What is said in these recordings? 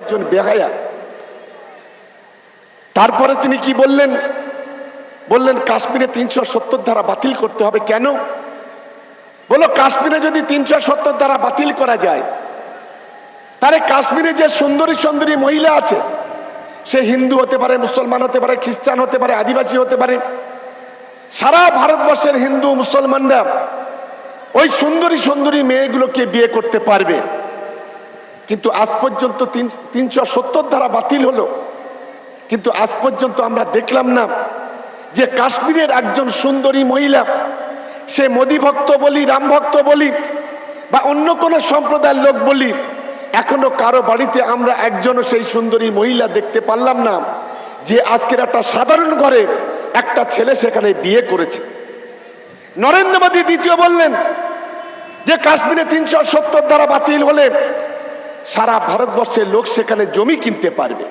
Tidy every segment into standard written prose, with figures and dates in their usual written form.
একজন বেহায়া। তারপরে তিনি কি বললেন? বললেন কাশ্মীরে ৩৭০ ধারা বাতিল করতে হবে। কেন? বলো কাশ্মীরে যদি ৩৭০ ধারা বাতিল করা যায়, তাহলে কাশ্মীরে যে সুন্দরী সুন্দরী মহিলা আছে, সে হিন্দু হতে পারে, মুসলমান হতে পারে, খ্রিস্টান হতে পারে, আদিবাসী হতে পারে, সারা ভারতবর্ষের হিন্দু মুসলমানরা ওই সুন্দরী সুন্দরী মেয়েগুলোকে বিয়ে করতে পারবে। কিন্তু আজ পর্যন্ত ৩৭০ ধারা বাতিল হলো, কিন্তু আজ পর্যন্ত আমরা দেখলাম না যে কাশ্মীরের একজন সুন্দরী মহিলা, সে মোদী ভক্ত বলি, রাম ভক্ত বলি বা অন্য কোনো সম্প্রদায়ের লোক বলি, এখনো কারো বাড়িতে আমরা একজনও সেই সুন্দরী মহিলা দেখতে পারলাম না যে আজকের একটা সাধারণ ঘরে একটা ছেলে সেখানে বিয়ে করেছে। নরেন্দ্র মোদী দ্বিতীয় বললেন যে কাশ্মীরে ৩৭০ ধারা বাতিল হলে সারা ভারতবর্ষের লোক সেখানে জমি কিনতে পারবে,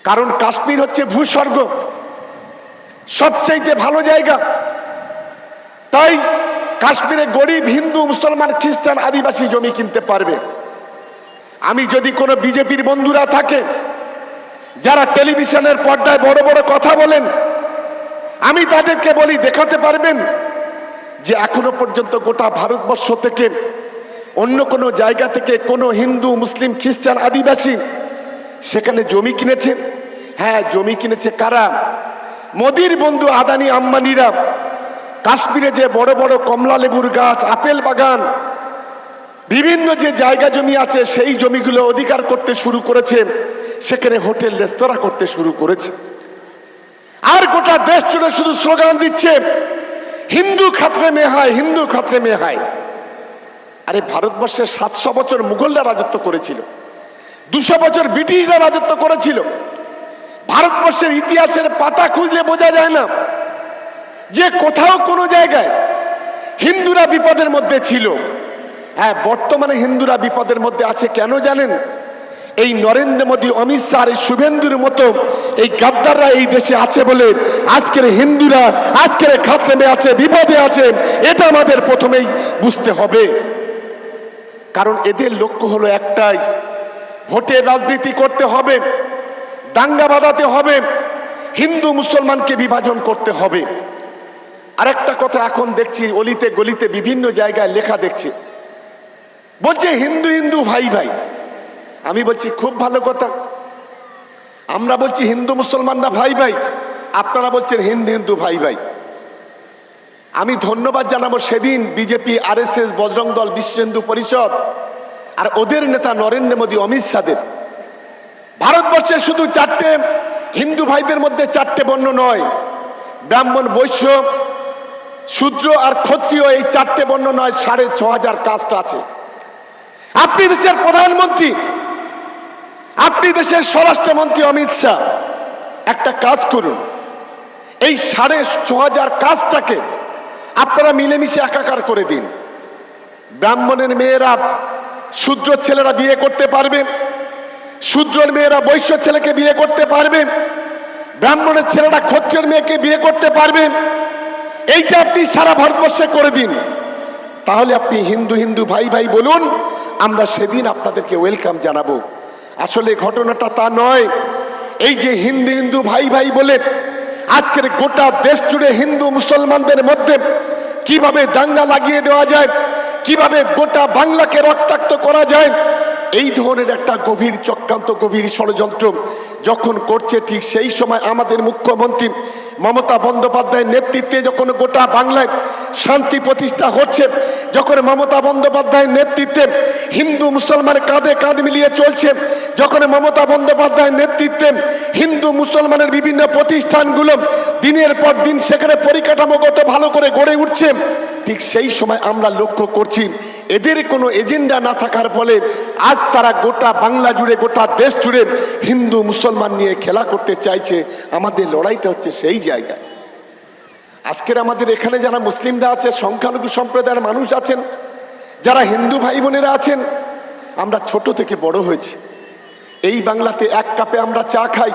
কারণ কাশ্মীর হচ্ছে ভূস্বর্গ, সবচাইতে ভালো জায়গা। তাই কাশ্মীরে গরিব হিন্দু, মুসলমান, খ্রিস্টান, আদিবাসী জমি কিনতে পারবে। আমি যদি কোনো বিজেপির বন্ধুরা থাকে যারা টেলিভিশনের পর্দায় বড় বড় কথা বলেন, আমি তাদেরকে বলি দেখাতে পারবেন যে এখনো পর্যন্ত গোটা ভারতবর্ষ থেকে অন্য কোনো জায়গা থেকে কোনো হিন্দু, মুসলিম, খ্রিস্টান, আদিবাসী সেখানে জমি কিনেছে? হ্যাঁ, জমি কিনেছে কারা? মোদির বন্ধু আদানি আম্বানিরা কাশ্মীরে যে বড় বড় কমলা লেবুর গাছ, আপেল বাগান, বিভিন্ন যে জায়গা জমি আছে, সেই জমিগুলো অধিকার করতে শুরু করেছে, সেখানে হোটেল রেস্তোরাঁ করতে শুরু করেছে। আর গোটা দেশ জুড়ে শুধু স্লোগান দিচ্ছে হিন্দু খাতরে মে হায়, হিন্দু খাতরে মে হায়। আরে ভারতবর্ষের ৭০০ বছর মুঘলরা রাজত্ব করেছিল, ২০০ বছর ব্রিটিশরা রাজত্ব করেছিল। ভারতবর্ষের ইতিহাসের পাতা খুঁজলে বোঝা যায় না যে কোথাও কোনো জায়গায় হিন্দুরা বিপদের মধ্যে ছিল। হ্যাঁ, বর্তমানে হিন্দুরা বিপদের মধ্যে আছে। কেন জানেন? এই নরেন্দ্র মোদী, অমিত শাহ, এই শুভেন্দুর মতো এই গাদ্দাররা এই দেশে আছে বলে আজকের হিন্দুরা আজকের খাতরে আছে, বিপদে আছে। এটা আমাদের প্রথমেই বুঝতে হবে, কারণ এদের লক্ষ্য হলো একটাই, ভোটের রাজনীতি করতে হবে, দাঙ্গা বাঁধাতে হবে, হিন্দু মুসলমানকে বিভাজন করতে হবে। আরেকটা কথা এখন দেখছি অলিতে গলিতে বিভিন্ন জায়গায় লেখা দেখছি, বলছে হিন্দু হিন্দু ভাই ভাই। আমি বলছি খুব ভালো কথা, আমরা বলছি হিন্দু মুসলমানরা ভাই ভাই, আপনারা বলছেন হিন্দু হিন্দু ভাই ভাই। আমি ধন্যবাদ জানাবো সেদিন বিজেপি, আরএসএস, বজরং দল, বিশ্ব হিন্দু পরিষদ আর ওদের নেতা নরেন্দ্র মোদী, অমিত শাহের। ভারতবর্ষের শুধু 4টে হিন্দু ভাইদের মধ্যে 4টে বর্ণ নয়, ব্রাহ্মণ, বৈশ্য, শূদ্র আর ক্ষত্রিয়, এই 4টে বর্ণ নয়, 6500 কাস্ট আছে। আপনি দেশের প্রধানমন্ত্রী, আপনি দেশের স্বরাষ্ট্রমন্ত্রী অমিত শাহ, একটা কাজ করুন, এই 6500 কাস্টটাকে আপনারা মিলেমিশে একাকার করে দিন। ব্রাহ্মণের মেয়েরা শূদ্র ছেলেরা বিয়ে করতে পারবে, শূদ্রের মেয়েরা বৈশ্য ছেলেকে বিয়ে করতে পারবে, ব্রাহ্মণের ছেলেরা ক্ষত্রিয়ের মেয়েকে বিয়ে করতে পারবে। এইটা আপনি সারা ভারতবর্ষে করে দিন, তাহলে আপনি হিন্দু হিন্দু ভাই ভাই বলুন, আমরা সেদিন আপনাদেরকে ওয়েলকাম জানাবো। আসলে ঘটনাটা তা নয়। এই যে হিন্দু হিন্দু ভাই ভাই বলে আজকের গোটা দেশ জুড়ে হিন্দু মুসলমানদের মধ্যে কিভাবে দাঙ্গা লাগিয়ে দেওয়া যায়, কিভাবে গোটা বাংলাকে রক্তাক্ত করা যায়, এই ধরনের একটা গভীর চক্রান্ত, গভীর ষড়যন্ত্র যখন করছে, ঠিক সেই সময় আমাদের মুখ্যমন্ত্রী মমতা বন্দ্যোপাধ্যায়ের নেতৃত্বে যখন গোটা বাংলায় শান্তি প্রতিষ্ঠা হচ্ছে, যখন মমতা বন্দ্যোপাধ্যায়ের নেতৃত্বে হিন্দু মুসলমান কাঁধে কাঁধ মিলিয়ে চলছে, যখন মমতা বন্দ্যোপাধ্যায়ের নেতৃত্বে হিন্দু মুসলমানের বিভিন্ন প্রতিষ্ঠানগুলো দিনের পর দিন সেখানে পরিকাঠামোগত ভালো করে গড়ে উঠছে, ঠিক সেই সময় আমরা লক্ষ্য করছি এদের কোনো এজেন্ডা না থাকার ফলে আজ তারা গোটা বাংলা জুড়ে, গোটা দেশ জুড়ে হিন্দু মুসলমান নিয়ে খেলা করতে চাইছে। আমাদের লড়াইটা হচ্ছে সেই জায়গায়। আজকের আমাদের এখানে যারা মুসলিমরা আছে, সংখ্যালঘু সম্প্রদায়ের মানুষ আছেন, যারা হিন্দু ভাই বোনেরা আছেন, আমরা ছোট থেকে বড় হয়েছি এই বাংলাতে। এক কাপে আমরা চা খাই,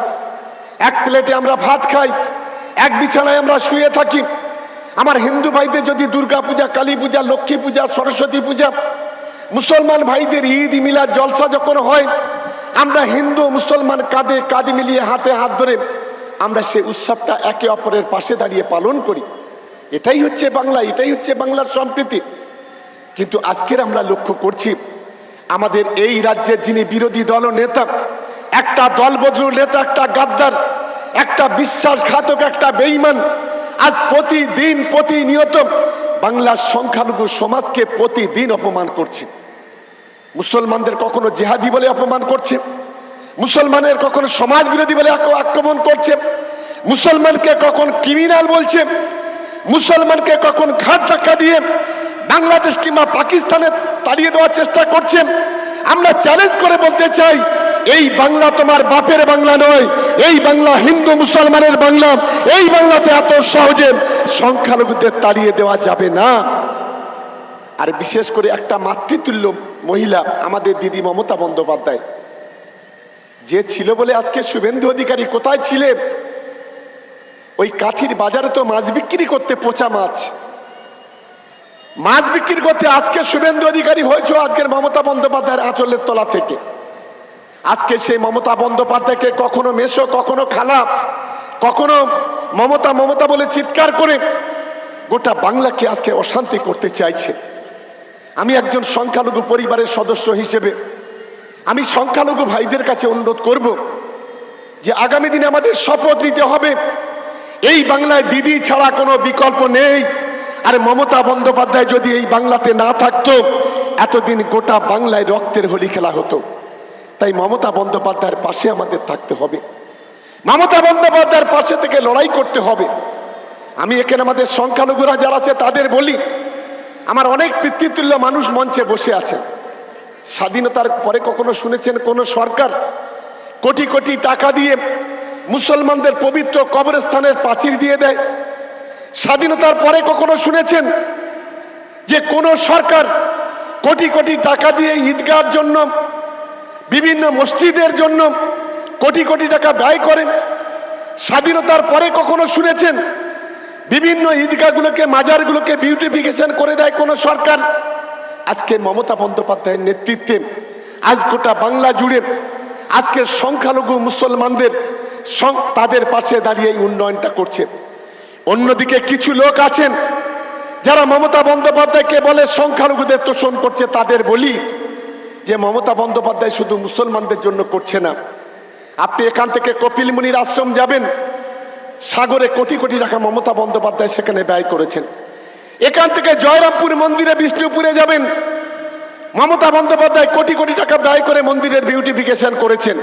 এক প্লেটে আমরা ভাত খাই, এক বিছানায় আমরা শুয়ে থাকি। আমার হিন্দু ভাইদের যদি দুর্গা পূজা, কালী পূজা, লক্ষ্মী পূজা, সরস্বতী পূজা, মুসলমান ভাইদের ঈদ, মিলাদ, জলসা যখন হয়, আমরা হিন্দু মুসলমান কাঁধে কাঁধ মিলিয়ে হাতে হাত ধরে আমরা সেই উৎসবটা একে অপরের পাশে দাঁড়িয়ে পালন করি। এটাই হচ্ছে বাংলা, এটাই হচ্ছে বাংলার সম্প্রীতি। কিন্তু আজকের আমরা লক্ষ্য করছি আমাদের এই রাজ্যের যিনি বিরোধী দল নেতা, একটা দলবদলু নেতা, একটা গাদ্দার, একটা বিশ্বাসঘাতক, একটা বেঈমান, আজ প্রতিদিন প্রতিনিয়ত বাংলার সংখ্যালঘু সমাজকে প্রতিদিন অপমান করছে। মুসলমানদের কখনো জেহাদি বলে অপমান করছে, মুসলমানের কখনো সমাজ বিরোধী বলে আক্রমণ করছে, মুসলমানকে কখন ক্রিমিনাল বলছে, মুসলমানকে কখন ঘাট ধাক্কা দিয়ে বাংলাদেশ কিংবা পাকিস্তানে তাড়িয়ে দেওয়ার চেষ্টা করছে। আমরা চ্যালেঞ্জ করে বলতে চাই, এই বাংলা তোমার বাপের বাংলা নয়, এই বাংলা হিন্দু মুসলমানের বাংলা। এই বাংলাতে এত সহজে সংখ্যালঘুদের তাড়িয়ে দেওয়া যাবে না। আর বিশেষ করে একটা মাতৃতুল্য মহিলা আমাদের দিদি মমতা বন্দ্যোপাধ্যায়, যে ছিল বলে আজকে শুভেন্দু অধিকারী কোথায় ছিলেন? ওই কাঠির বাজারে তো মাছ বিক্রি করতে, পচা মাছ বিক্রি করতে আজকে শুভেন্দু অধিকারী হয়েছে আজকের মমতা বন্দ্যোপাধ্যায়ের আঁচলের তলা থেকে। আজকে সেই মমতা বন্দ্যোপাধ্যায়কে কখনো মেশো, কখনো খালা, কখনো মমতা মমতা বলে চিৎকার করে গোটা বাংলাকে আজকে অশান্তি করতে চাইছে। আমি একজন সংখ্যালঘু পরিবারের সদস্য হিসেবে আমি সংখ্যালঘু ভাইদের কাছে অনুরোধ করব যে আগামী দিনে আমাদের শপথ নিতে হবে, এই বাংলায় দিদি ছাড়া কোনো বিকল্প নেই। আর মমতা বন্দ্যোপাধ্যায় যদি এই বাংলাতে না থাকতো, এতদিন গোটা বাংলায় রক্তের হোলি খেলা হতো। তাই মমতা বন্দ্যোপাধ্যায়ের পাশে আমাদের থাকতে হবে, মমতা বন্দ্যোপাধ্যায়ের পাশে থেকে লড়াই করতে হবে। আমি এখানে আমাদের সংখ্যালঘুরা যারা আছে তাদের বলি, আমার অনেক পিতৃতুল্য মানুষ মঞ্চে বসে আছেন। স্বাধীনতার পরে কখনো শুনেছেন কোন সরকার কোটি কোটি টাকা দিয়ে মুসলমানদের পবিত্র কবরস্থানের পাঁচিল দিয়ে দেয়? স্বাধীনতার পরে কখনো শুনেছেন যে কোন সরকার কোটি কোটি টাকা দিয়ে ঈদগাহর জন্য, বিভিন্ন মসজিদের জন্য কোটি কোটি টাকা ব্যয় করেন? স্বাধীনতার পরে কখনো শুনেছেন বিভিন্ন ঈদগাহগুলোকে, মাজারগুলোকে বিউটিফিকেশন করে দেয় কোন সরকার? আজকে মমতা বন্দ্যোপাধ্যায়ের নেতৃত্বে আজ গোটা বাংলা জুড়ে আজকে সংখ্যালঘু মুসলমানদের তাদের পাশে দাঁড়িয়ে এই উন্নয়নটা করছে। অন্যদিকে কিছু লোক আছেন যারা মমতা বন্দ্যোপাধ্যায়কে বলে সংখ্যালঘুদের তোষণ করছে। তাদের বলি যে মমতা বন্দ্যোপাধ্যায় শুধু মুসলমানদের জন্য করছে না। আপনি এখান থেকে কপিল মুনির আশ্রম যাবেন, সাগরে কোটি কোটি টাকা মমতা বন্দ্যোপাধ্যায় সেখানে ব্যয় করেছেন। এখান থেকে জয়রামপুর মন্দিরে, বিষ্ণুপুরে যাবেন, মমতা বন্দ্যোপাধ্যায় কোটি কোটি টাকা ব্যয় করে মন্দিরের বিউটিফিকেশন করেছেন।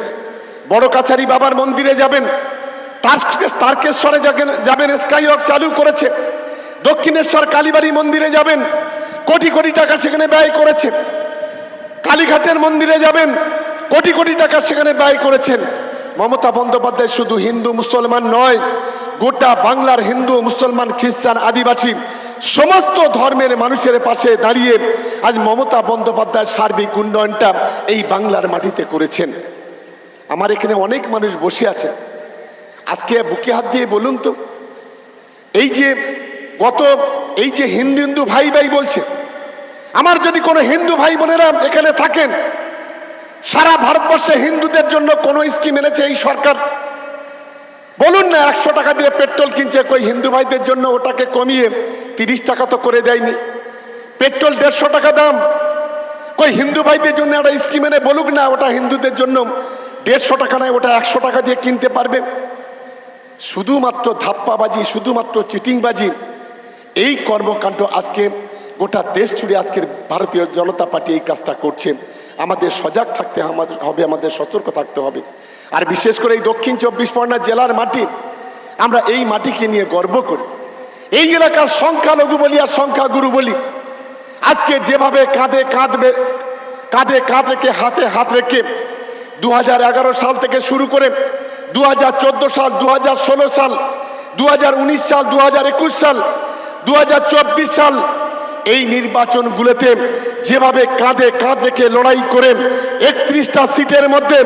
বড় কাছারি বাবার মন্দিরে যাবেন, তারকেশ্বরে যাবেন, স্কাইওয়াক চালু করেছে। দক্ষিণেশ্বর কালীবাড়ি মন্দিরে যাবেন, কোটি কোটি টাকা সেখানে ব্যয় করেছে। কালীঘাটের মন্দিরে যাবেন, কোটি কোটি টাকা সেখানে ব্যয় করেছেন। মমতা বন্দ্যোপাধ্যায় শুধু হিন্দু মুসলমান নয়, গোটা বাংলার হিন্দু মুসলমান খ্রিস্টান আদিবাসী সমস্ত ধর্মের মানুষের পাশে দাঁড়িয়ে আজ মমতা বন্দ্যোপাধ্যায় সার্বিক উন্নয়নটা এই বাংলার মাটিতে করেছেন। আমার এখানে অনেক মানুষ বসে আছে, আজকে বুকে হাত দিয়ে বলুন তো, এই যে হিন্দু হিন্দু ভাই ভাই বলছে, আমার যদি কোনো হিন্দু ভাই বোনেরা এখানে থাকেন, সারা ভারতবর্ষে হিন্দুদের জন্য কোন স্কিম এনেছে এই সরকার? বলুন না। 100 টাকা দিয়ে পেট্রোল কিনছে, কই হিন্দু ভাইদের জন্য ওটাকে কমিয়ে 30 টাকা তো করে দেয়নি। পেট্রোল 150 টাকা দাম, কই হিন্দু ভাইদের জন্য একটা স্কিম এনে বলুক না ওটা হিন্দুদের জন্য 150 টাকা নয়, ওটা 100 টাকা দিয়ে কিনতে পারবে। শুধুমাত্র ধাপ্পাবাজি, শুধুমাত্র চিটিংবাজি, এই কর্মকাণ্ড আজকে গোটা দেশ জুড়ে আজকের ভারতীয় জনতা পার্টি এই কাজটা করছে। আমাদের সজাগ থাকতে হবে, আমাদের সতর্ক থাকতে হবে। আর বিশেষ করে এই দক্ষিণ 24 পরগনা জেলার মাটি, আমরা এই মাটিকে নিয়ে গর্ব করি। এই এলাকার সংখ্যালঘু বলি আর সংখ্যাগুরু বলি, আজকে যেভাবে কাঁধে কাঁধ রেখে হাতে হাত রেখে 2011 সাল থেকে শুরু করে 2014 সাল, 2016 সাল, 2019 সাল, 2021 সাল, 2024 সাল, এই নির্বাচনগুলোতে যেভাবে কাঁধে কাঁধ রেখে লড়াই করে 31টা সিটের মধ্যে